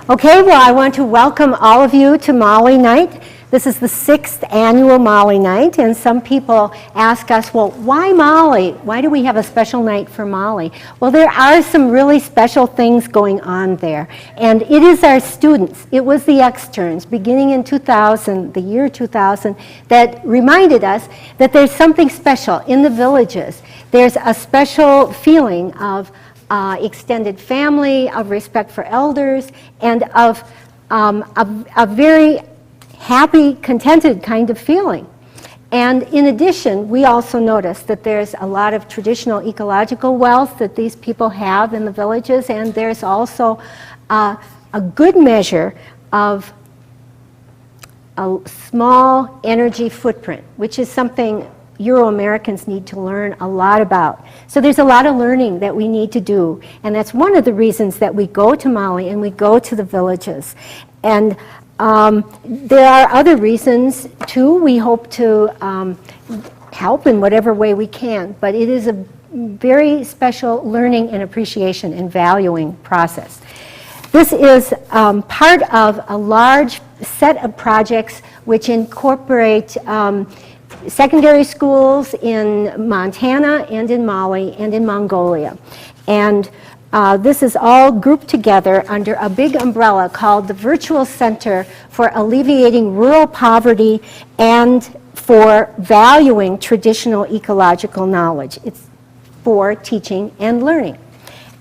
Okay, well, I want to welcome all of you to Mali Night. This is the 6th annual Mali Night, and some people ask us, well, why Mali? Why do we have a special night for Mali? Well, there are some really special things going on there, and it is our students, it was the externs, beginning in 2000, the year 2000, that reminded us that there's something special in the villages. There's a special feeling of extended family, of respect for elders, and of a very happy, contented kind of feeling. And in addition, we also notice that there's a lot of traditional ecological wealth that these people have in the villages, and there's also a good measure of a small energy footprint, which is something Euro-Americans need to learn a lot about. So there's a lot of learning that we need to do, and that's one of the reasons that we go to Mali and we go to the villages. And there are other reasons too. We hope to help in whatever way we can, but it is a very special learning and appreciation and valuing process. This is part of a large set of projects which incorporate secondary schools in Montana and in Mali and in Mongolia. And this is all grouped together under a big umbrella called the Virtual Center for Alleviating Rural Poverty and for Valuing Traditional Ecological Knowledge. It's for teaching and learning.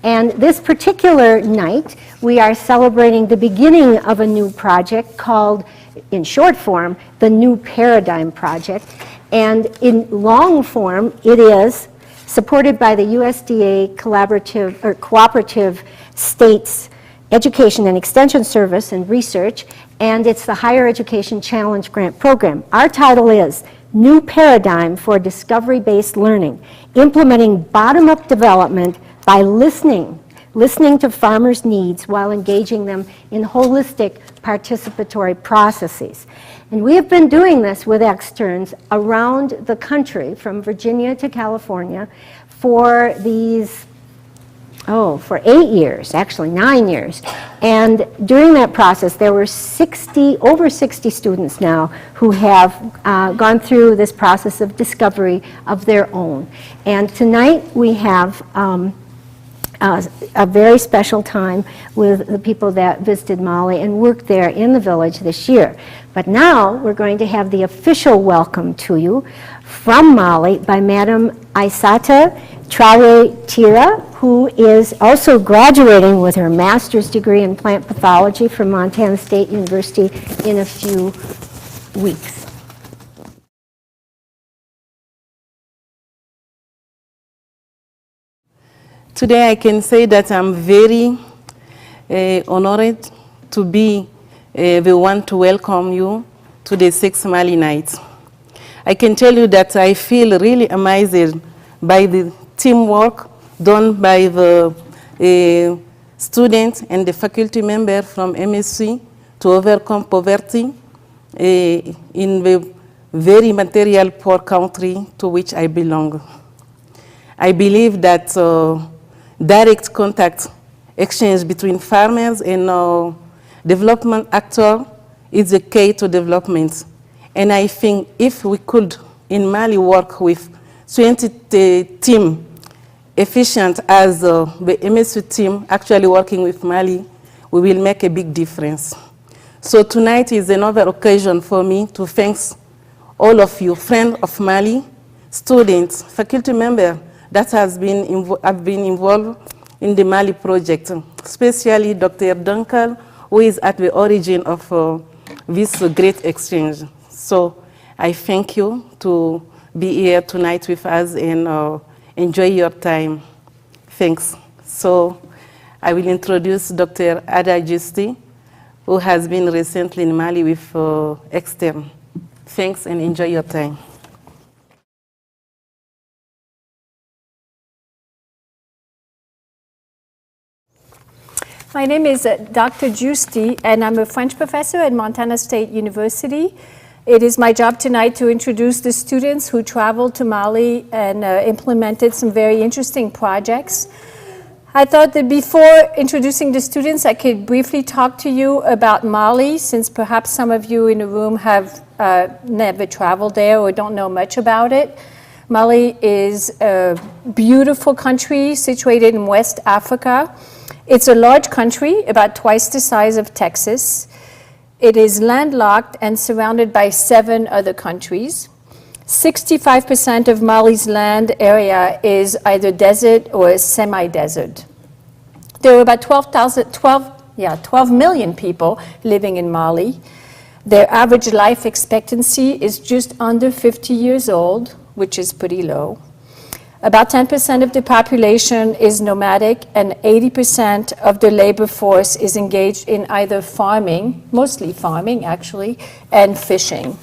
And this particular night, we are celebrating the beginning of a new project called, in short form, the New Paradigm Project. And in long form, it is supported by the USDA Cooperative States Education and Extension Service and Research, and it's the Higher Education Challenge Grant Program. Our title is New Paradigm for Discovery-Based Learning, Implementing Bottom-Up Development by listening to farmers' needs while engaging them in holistic participatory processes. And we have been doing this with externs around the country, from Virginia to California, for these, for 8 years, actually 9 years. And during that process, there were over 60 students now who have gone through this process of discovery of their own. And tonight we have a very special time with the people that visited Mali and worked there in the village this year. But now we're going to have the official welcome to you from Mali by Madam Aissata Traoré Thera, who is also graduating with her master's degree in plant pathology from Montana State University in a few weeks. Today I can say that I'm very honored to be the one to welcome you to the 6th Mali Night. I can tell you that I feel really amazed by the teamwork done by the students and the faculty member from MSc to overcome poverty in the very material poor country to which I belong. I believe that direct contact exchange between farmers and development actors is the key to development. And I think if we could in Mali work with 20 teams efficient as the MSU team actually working with Mali, we will make a big difference. So tonight is another occasion for me to thank all of you, friends of Mali, students, faculty members that have been involved in the Mali project, especially Dr. Dunkel, who is at the origin of this great exchange. So I thank you to be here tonight with us and enjoy your time. Thanks. So I will introduce Dr. AGiusti, who has been recently in Mali with extern. Thanks and enjoy your time. My name is Dr. AGiusti, and I'm a French professor at Montana State University. It is my job tonight to introduce the students who traveled to Mali and implemented some very interesting projects. I thought that before introducing the students, I could briefly talk to you about Mali, since perhaps some of you in the room have never traveled there or don't know much about it. Mali is a beautiful country situated in West Africa. It's a large country, about twice the size of Texas. It is landlocked and surrounded by 7 other countries. 65% of Mali's land area is either desert or semi-desert. There are about 12 million people living in Mali. Their average life expectancy is just under 50 years old, which is pretty low. About 10% of the population is nomadic, and 80% of the labor force is engaged in either farming, mostly farming actually, and fishing.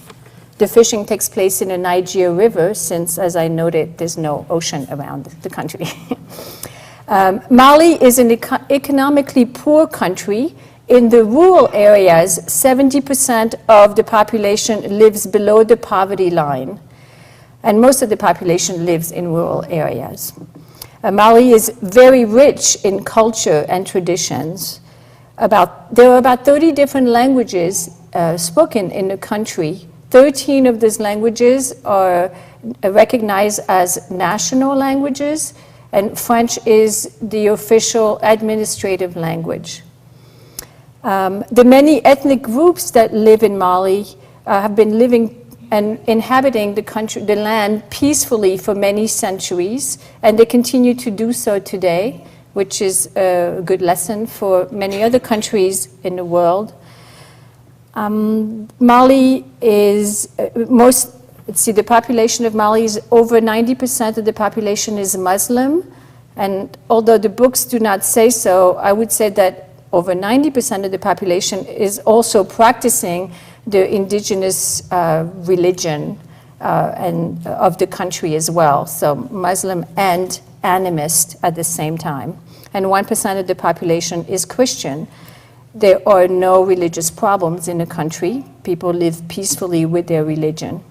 The fishing takes place in the Niger River since, as I noted, there's no ocean around the country. Mali is an economically poor country. In the rural areas, 70% of the population lives below the poverty line, and most of the population lives in rural areas. Mali is very rich in culture and traditions. There are about 30 different languages spoken in the country. 13 of these languages are recognized as national languages, and French is the official administrative language. The many ethnic groups that live in Mali have been living and inhabiting the land peacefully for many centuries, and they continue to do so today, which is a good lesson for many other countries in the world. Mali is the population of Mali is over 90% of the population is Muslim, and although the books do not say so, I would say that over 90% of the population is also practicing the indigenous religion and of the country as well, so Muslim and animist at the same time. And 1% of the population is Christian. There are no religious problems in the country. People live peacefully with their religion.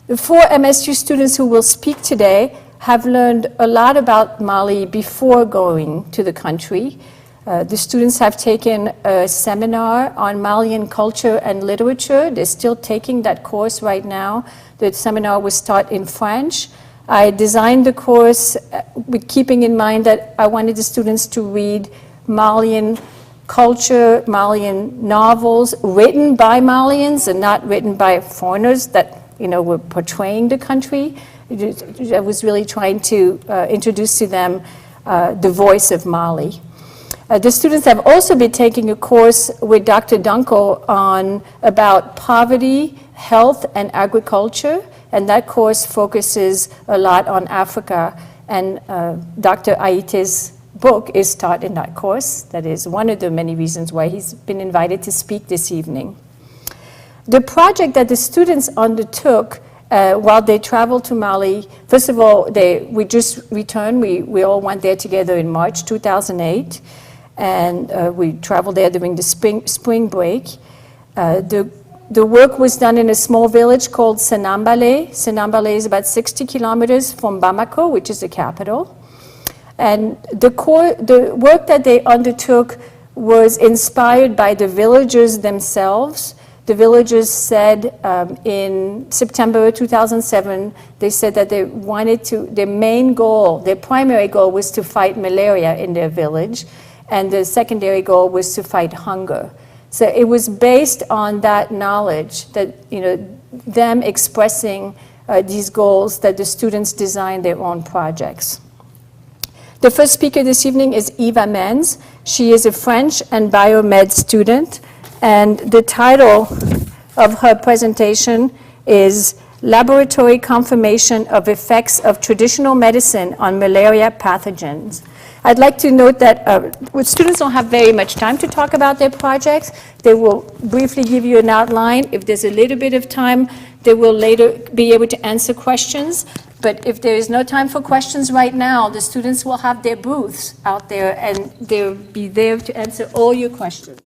The 4 MSU students who will speak today have learned a lot about Mali before going to the country. The students have taken a seminar on Malian culture and literature. They're still taking that course right now. The seminar was taught in French. I designed the course with keeping in mind that I wanted the students to read Malian culture, Malian novels written by Malians and not written by foreigners that were portraying the country. I was really trying to introduce to them the voice of Mali. The students have also been taking a course with Dr. Dunkel about poverty, health, and agriculture, and that course focuses a lot on Africa, and Dr. Aite's book is taught in that course. That is one of the many reasons why he's been invited to speak this evening. The project that the students undertook while they traveled to Mali, first of all, we just returned. We all went there together in March 2008, and we traveled there during the spring break. The work was done in a small village called Senambale. Senambale is about 60 kilometers from Bamako, which is the capital. And the work that they undertook was inspired by the villagers themselves. The villagers said in September 2007, they said that they wanted their primary goal was to fight malaria in their village, and the secondary goal was to fight hunger. So it was based on that knowledge, that them expressing these goals, that the students designed their own projects. The first speaker this evening is Eva Menz. She is a French and biomed student, and the title of her presentation is Laboratory Confirmation of Effects of Traditional Medicine on Malaria Pathogens. I'd like to note that students don't have very much time to talk about their projects. They will briefly give you an outline. If there's a little bit of time, they will later be able to answer questions. But if there is no time for questions right now, the students will have their booths out there, and they'll be there to answer all your questions.